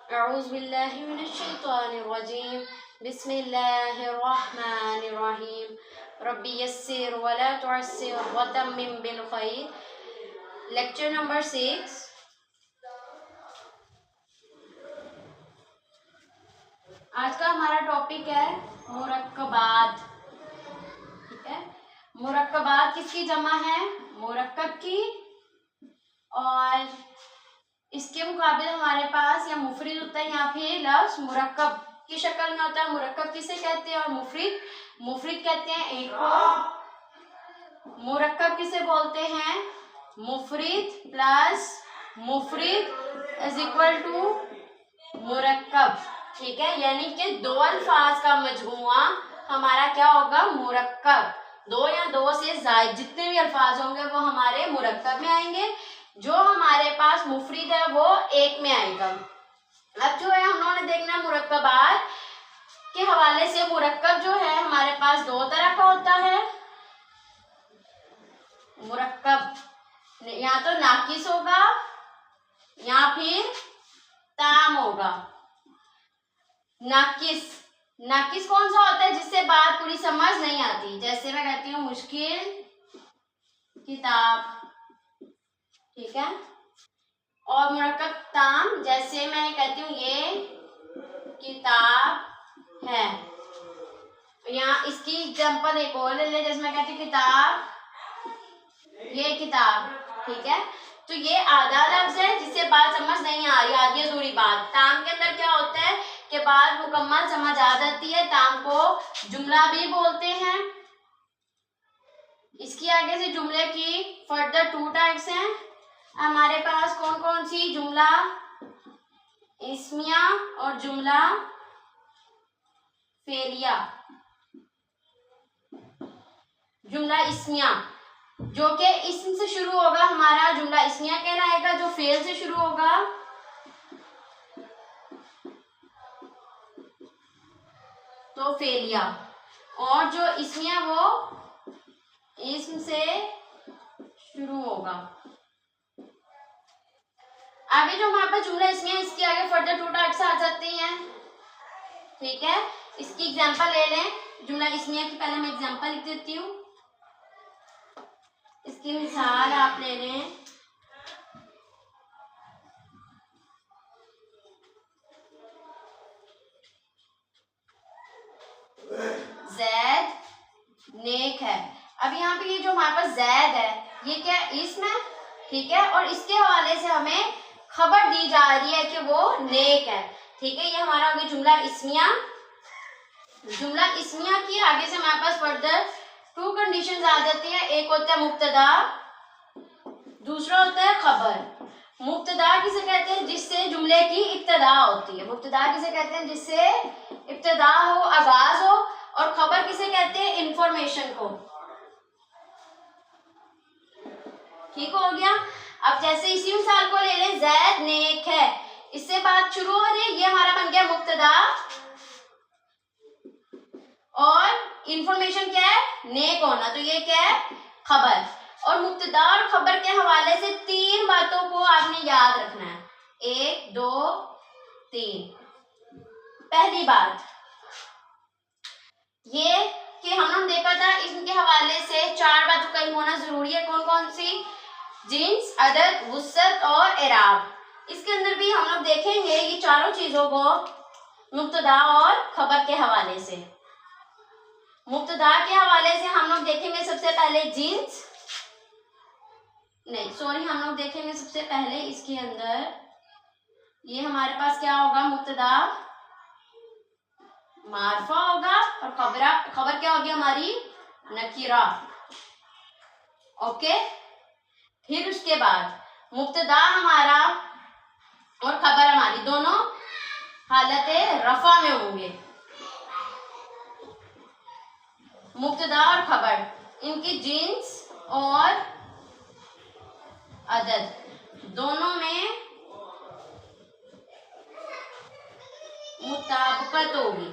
अऊज़ुबिल्लाहि मिनश्शैतानिर्रजीम बिस्मिल्लाहिर्रहमानिर्रहीम रब्बी यस्सिर वला तुअस्सिर वतम्मिम बिल खैर। Lecture number 6। आज का हमारा टॉपिक है मुरक्कबात। ठीक है, मुरक्कबात किसकी जमा है? मुरक्कब की। और इसके मुकाबले हमारे पास या मुफरिद होता है, यहाँ पे लफ्ज मुरक्कब की शक्ल में होता है। मुरक्कब किसे कहते हैं और मुफरिद मुफरिद कहते हैं एक को। मुरक्कब किसे बोलते हैं? मुफरिद प्लस मुफरिद इज इक्वल टू मुरक्कब। ठीक है, यानी कि दो अल्फाज का मजमुआ हमारा क्या होगा? मुरक्कब। दो या दो से ज्यादा जितने भी अल्फाज होंगे वो हमारे मुरक्कब में आएंगे। जो हमारे पास मुफरिद है वो एक में आएगा। अब जो है हम लोगों ने देखना मुरक्कबात के हवाले से। मुरक्कब जो है हमारे पास दो तरह का होता है। मुरक्कब या तो नाकिस होगा या फिर ताम होगा। नाकिस नाकिस कौन सा होता है? जिससे बात पूरी समझ नहीं आती। जैसे मैं कहती हूँ मुश्किल किताब। ठीक है, और मुरक्कब ताम, जैसे मैं कहती हूँ ये किताब है। यहाँ इसकी एग्जांपल एक और ले ले। जैसे मैं कहती हूँ किताब, ये किताब। ठीक है, तो ये आधा लफ्ज है जिससे बात समझ नहीं आ रही, आधी अधूरी बात। ताम के अंदर क्या होता है कि बात मुकम्मल समझ आ जाती है। ताम को जुमला भी बोलते हैं। इसकी आगे से जुमले की फर्दर टू टाइप्स हैं हमारे पास। कौन कौन सी? जुमला इस्मिया और जुमला फेलिया। जुमला इस्मिया जो कि इस्म से शुरू होगा हमारा जुमला इस्मिया कहलाएगा। जो फेल से शुरू होगा तो फेलिया। और जो इस्मिया वो इस्म से शुरू होगा। आगे जो हमारे पास जुमला इस्मिया, इसके आगे फर्दर टू टाइप्स आ जाती हैं। ठीक है, इसकी एग्जांपल ले लें। जुमला इस्मिया की पहले मैं एग्जांपल लिख देती हूँ। इसकी मिसाल आप ले लें। जैद नेक है। अब यहाँ पे ये जो हमारे पास जैद है ये क्या? इस्म है। ठीक है, और इसके हवाले से हमें खबर दी जा रही है कि वो नेक है। ठीक है, ये हमारा हो गया जुमला इस्मिया। जुमला इस्मिया की आगे से हमारे पास फर्दर टू कंडीशंस आ जाती है। एक होता है मुब्तदा, दूसरा होता है खबर। मुब्तदा किसे कहते हैं? जिससे जुमले की इब्तिदा होती है। मुब्तदा किसे कहते हैं? जिससे इब्तिदा हो, आगाज हो। और खबर किसे कहते हैं? इंफॉर्मेशन को। ठीक हो गया। अब जैसे इसी मिसाल को ले लें, जैद नेक है, इससे बात शुरू हो रही है। ये हमारा बन गया मुब्तदा और इंफॉर्मेशन क्या है? नेक होना। तो ये क्या है? खबर। और मुब्तदा और खबर के हवाले से तीन बातों को आपने याद रखना है। 1 2 3। पहली बात ये कि हम लोग देखा था इनके हवाले से चार बातों का इल्म होना जरूरी है। कौन कौन सी? जिन्स, अदद, वुसअत और इराब। इसके अंदर भी हम लोग देखेंगे ये चारों चीजों को मुब्तदा और खबर के हवाले से। मुब्तदा के हवाले से हम लोग देखेंगे सबसे पहले जिन्स, नहीं सॉरी, हम लोग देखेंगे सबसे पहले इसके अंदर ये हमारे पास क्या होगा? मुब्तदा मारफा होगा और खबर क्या होगी हमारी? नकीरा। ओके, फिर उसके बाद मुब्तदा हमारा और खबर हमारी दोनों हालत रफा में होंगे। मुब्तदा और खबर इनकी जिन्स और अदद दोनों में मुताबिकत होगी।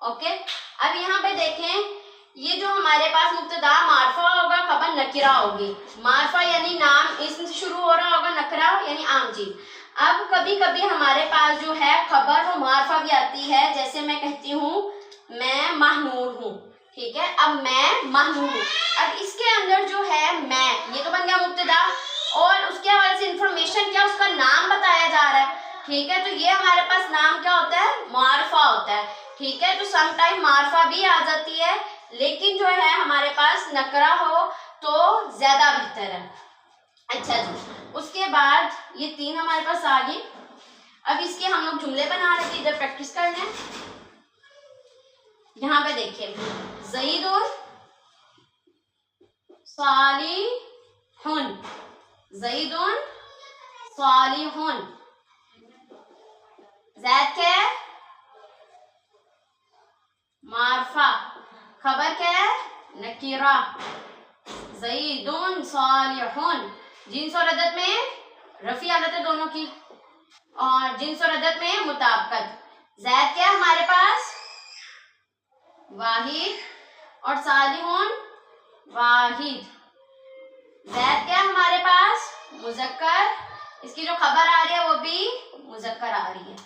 ओके, अब यहाँ पे देखें ये जो हमारे पास मुब्तदा मारफा होगा, खबर नकिरा होगी। मारफा यानी नाम, इसम से शुरू हो रहा होगा, नकरा यानी आम चीज। अब कभी कभी हमारे पास जो है खबर वो मार्फा भी आती है, जैसे मैं कहती हूँ मैं महानूर हूँ, ठीक है। अब मैं महानूर हूँ, अब इसके अंदर जो है मैं, ये तो बन गया मुब्तदा, और उसके हवाले से इंफॉर्मेशन क्या, उसका नाम बताया जा रहा है, ठीक है। तो ये हमारे पास नाम क्या होता है, मार्फा होता है, ठीक है। तो समटाइम मार्फा भी आ जाती है, लेकिन जो है हमारे पास नकरा हो तो ज्यादा बेहतर है। अच्छा जी, उसके बाद ये 3 हमारे पास आ गई। अब इसके हम लोग जुमले बना रहे थे, इधर प्रैक्टिस करना है। यहाँ पे देखिए, ज़ईदुन सालिहुन, ज़ईदुन सालिहुन, ज़ैद क्या है, मार्फा, खबर क्या है, नकीरा, ज़ईदुन सालिहुन, जिन्स और अदद में रफी हालत है दोनों की, और जिन्स और अदद में मुताबिकत। ज़ैद क्या है हमारे पास, वाहिद, और सालिहुन वाहिद। ज़ैद क्या है हमारे पास, मुज़क्कर, इसकी जो खबर आ रही है वो भी मुज़क्कर आ रही है।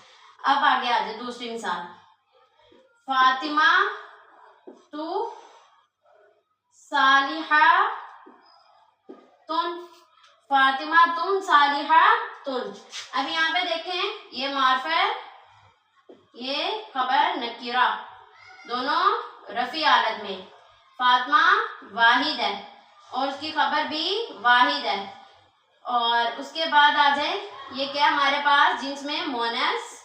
अब आगे आ जाए दूसरी मिसाल, फातिमा तू सालिहा तुन, फातिमा तुम सालिहा तुन। अब यहाँ पे देखें, ये मार्फा है, ये खबर नकीरा, दोनों रफी हालत में। फातिमा वाहिद है और उसकी खबर भी वाहिद है, और उसके बाद आ जाए ये क्या हमारे पास, जिन्स में मोनस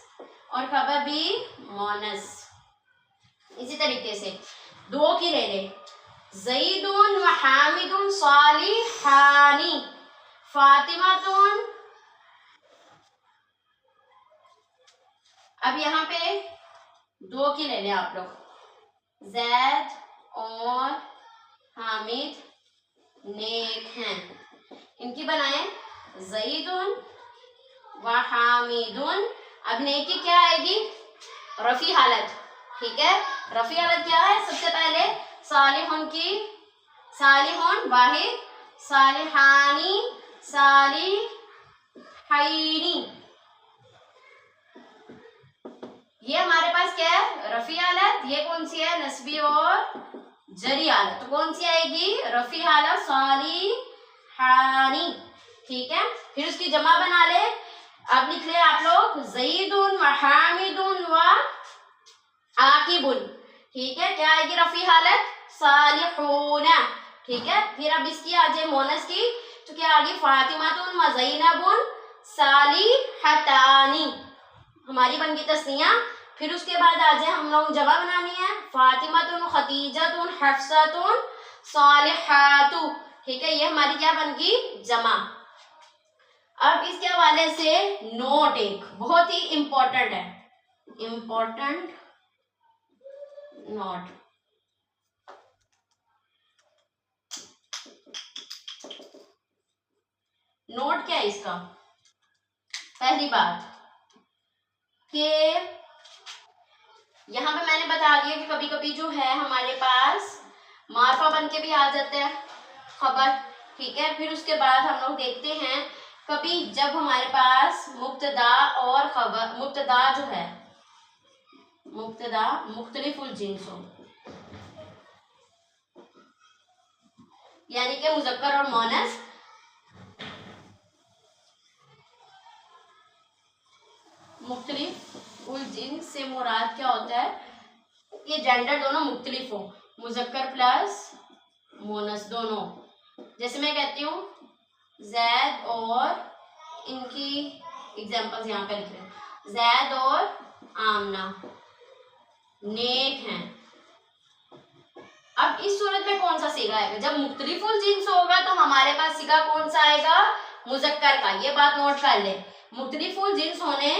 और खबर भी मोनस। इसी तरीके से 2 की ले ले, ज़ईदुन व हामिदुन सालिहानी, फातिमातुन। अब यहाँ पे 2 की ले लें आप लोग, ज़ैद और हामिद नेक हैं, इनकी बनाए ज़ईदुन व हामिदुन। अब नेकी क्या आएगी, रफी हालत, ठीक है। रफी हालत क्या है, सबसे पहले सालिहुन की, सालिहुन वाहिद, सालिहानी, सालिहैनी, ये हमारे पास क्या है, रफी हालत। ये कौन सी है, नस्बी और जरी हालत, तो कौन सी आएगी, रफी हालत, सालिहानी, ठीक है। फिर उसकी जमा बना ले। अब लिख ले आप लोग, ज़ईदुन व हामिदुन व आकिबुन, ठीक है। क्या आएगी रफी हालत, सालिहूना, ठीक है। फिर अब इसकी आ जाए मोनस की, तो क्या आगे, फातिमातुन व ज़ैनबुन सालिहतानी, हमारी बन गई तस्निया। फिर उसके बाद आ जाए हम लोग जमा बनानी है, फातिमातुन खतीजतुन हफ्सतुन सालिहातु, ठीक है। ये हमारी क्या बन गई, जमा। अब इसके हवाले से नोट एक बहुत ही इंपॉर्टेंट है, इंपॉर्टेंट नोट। नोट क्या है इसका, पहली बात कि यहाँ पे मैंने बता दिया कि कभी कभी जो है हमारे पास मार्फा बन के भी आ जाते हैं खबर, ठीक है। फिर उसके बाद हम लोग देखते हैं कभी जब हमारे पास मुब्तदा और खबर, मुब्तदा जो है, मुब्तदा मुख्तलिफुल जिन्स हो, यानी कि मुज़क्कर और मोनस, मुख्तलिफुल जिन्स से मुराद क्या होता है, ये जेंडर दोनों मुख्तलिफ हो, मुज़क्कर प्लस मोनस दोनों। जैसे मैं कहती हूँ ज़ैद और, इनकी एग्जांपल्स यहाँ पे लिख रहे हैं, ज़ैद और आमना नेक हैं। अब इस सूरत में कौन सा सीगा आएगा, जब मुख्तलिफुल जिन्स होगा तो हमारे पास सीगा कौन सा आएगा, मुज़क्कर का। ये बात नोट कर ले, मुख्तलिफुल जिन्स होने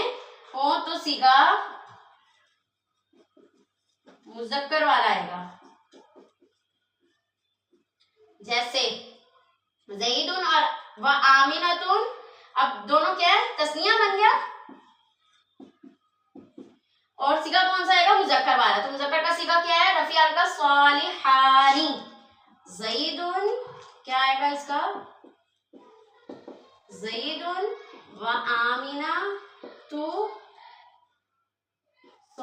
हो तो सीगा मुज़क्कर वाला आएगा। जैसे ज़ईदुन और व आमिनतुन, अब दोनों क्या है, तस्निया बन गया, और सीगा कौन सा आएगा, मुज़क्कर वाला। तो मुज़क्कर का सीगा क्या है, रफी हाल का, सालिहानी। ज़ईदुन क्या आएगा इसका, ज़ईदुन व आमिना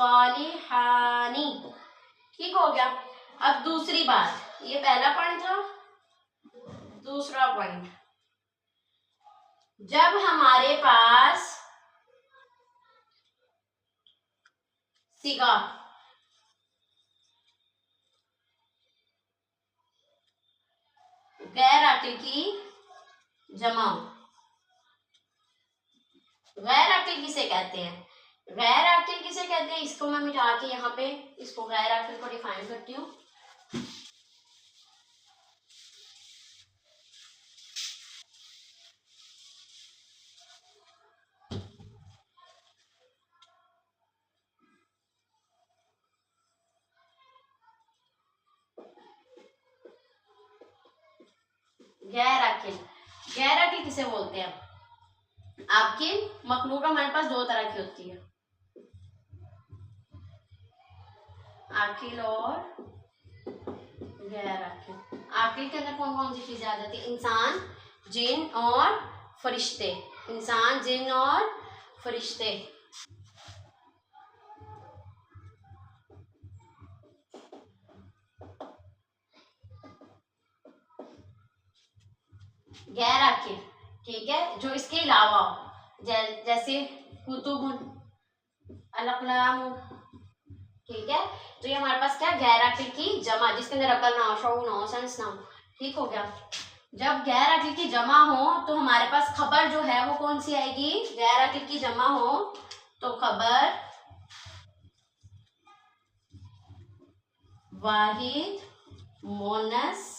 सालिहानी। ठीक हो गया। अब दूसरी बात, ये पहला पॉइंट था। दूसरा पॉइंट, जब हमारे पास सिगा गैर आकिल की जमा, गैर आकिल किसे कहते हैं? गैर आकिल किसे कहते हैं? इसको मैं मिटा के यहाँ पे इसको गैर आकिल को डिफाइन करती हूँ। गैर आकिल, गैर आकिल किसे बोलते हैं? आकिल मखलूक हमारे पास दो तरह की होती है, आकिल और गैर आकिल। आकिल के अंदर कौन कौन सी चीजें आ जाती है? इंसान, जिन और फरिश्ते। इंसान, जिन और फरिश्ते। गैर आकिल, ठीक है, जो इसके अलावा हो, जैसे कुतुब, अलकलाम, ठीक है। तो ये हमारे पास क्या, गैर आकिल की जमा, जिसके अंदर अकल ना हो, शऊर ना हो, सेंस ना हो। ठीक हो गया। जब गैर आकिल की जमा हो तो हमारे पास खबर जो है वो कौन सी आएगी? गैर आकिल की जमा हो तो खबर वाहिद मोनस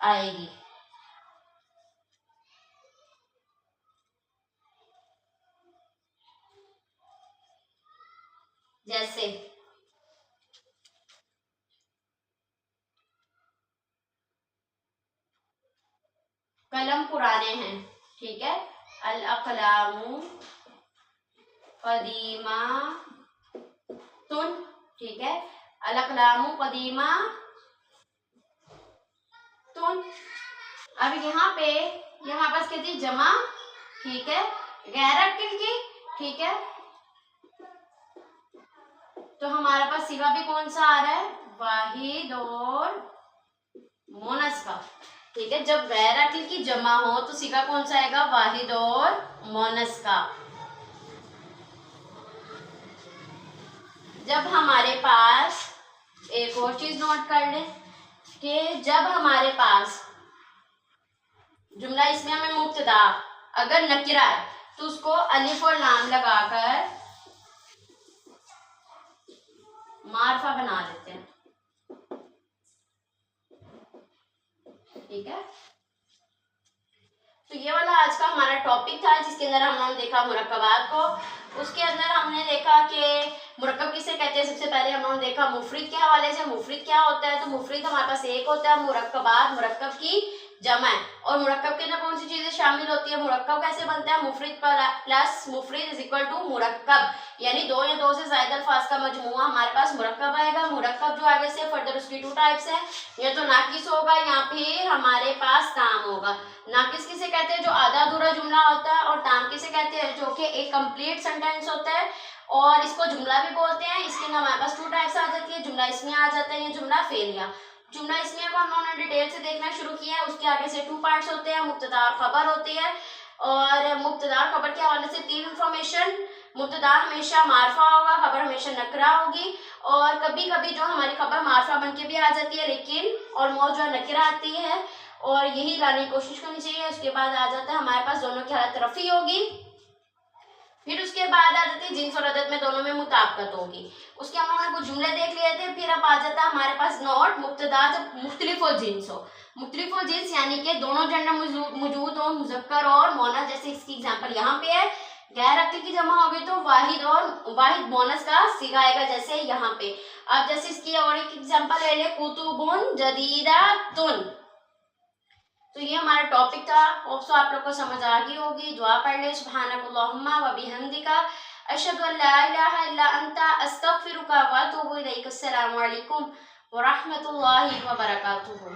आएगी। जैसे कलम पुराने हैं, ठीक है, अल अकलामु कदीमा तुन, ठीक है, अल अकलामु कदीमा तुन। अब यहाँ पे ये हमारे पास कहती है जमा, ठीक है, गैर आकिल की, ठीक है। तो हमारे पास सिवा भी कौन सा आ रहा है? वाहिद और मोनस का, ठीक है। जब गैर आकिल की जमा हो तो सिगा कौन सा आएगा? वाहिद और मोनस का। जब हमारे पास एक और चीज नोट कर ले कि जब हमारे पास जुमला इसमें हमें मुब्तदा अगर नकिरा है तो उसको अलिफ और लाम लगाकर मारफा बना देते हैं, ठीक है। तो ये वाला आज का हमारा टॉपिक था, जिसके अंदर हमने देखा मुरक्कबात को। उसके अंदर हमने देखा कि मुरक्कब किसे कहते हैं। सबसे पहले हमने देखा मुफरिद के हवाले से, मुफरिद क्या होता है। तो मुफरिद हमारे पास एक होता है, मुरक्कबात मुरक्कब की जमा है। और मुरक्कब के अंदर कौन सी चीजें शामिल होती है? मुरक्कब कैसे बनता है? मुफरिद प्लस मुफरिद इज इक्वल टू मुरक्कब, यानी दो या दो से ज्यादा अल्फाज का मजमुआ हमारे पास मुरक्कब आएगा। मुरक्कब जो आगे से फर्दर उसकी टू टाइप्स है, या तो नाकिस होगा या फिर हमारे पास ताम होगा। नाकिस किसे कहते हैं? जो आधा अधूरा जुमला होता है। और ताम किसे कहते हैं? जो कि एक कंप्लीट सेंटेंस होता है, और इसको जुमला भी बोलते हैं। इसके अंदर हमारे पास टू टाइप्स आ जाती है, जुमला इसमें आ जाता है या जुमला फेलिया। जुमला इसमें को हमने डिटेल से देखना शुरू किया है। उसके आगे से टू पार्ट्स होते हैं, मुब्तदा खबर होती है। और मुब्तदा खबर के हवाले से तीन इंफॉर्मेशन, मुब्तदा हमेशा मारफा होगा, खबर हमेशा नकरा होगी। और कभी कभी जो हमारी खबर मारफा बन के भी आ जाती है, लेकिन और मौज जो नकरा आती है, और यही लाने की कोशिश करनी चाहिए। उसके बाद आ जाता है हमारे पास दोनों की हालत रफी होगी। फिर उसके बाद आ जाती है जिन्स और अदद में दोनों में मुताबिकत होगी। उसके हम लोगों ने कुछ जुमले देख लिए थे। फिर अब आ जाता है हमारे पास नॉट मुब्तदा जब मुख्तलिफ और जिन्स हो। मुख्तलिफ और जिन्स यानी कि दोनों जेंडर मौजूद हो, मुजक्कर और मोनस। जैसे इसकी एग्जांपल यहाँ पे है, गैर अक्ल की जमा होगी तो वाहिद और वाहिद मोनस का सिगा आएगा, जैसे यहाँ पे। अब जैसे इसकी और एक एग्जांपल ले ले, कुतुबुन जदीदातुन। तो ये हमारा टॉपिक था। होप्सो आप लोग को समझ आ गई होगी। दुआ पढ़ ले, सुब्हानकल्लाहुम्मा व बिहम्दिका अशहदु अन ला इलाहा इल्ला अंता अस्तगफिरुका व अतूबु इलैक। अस्सलामु अलैकुम व रहमतुल्लाहि व बरकातुहू।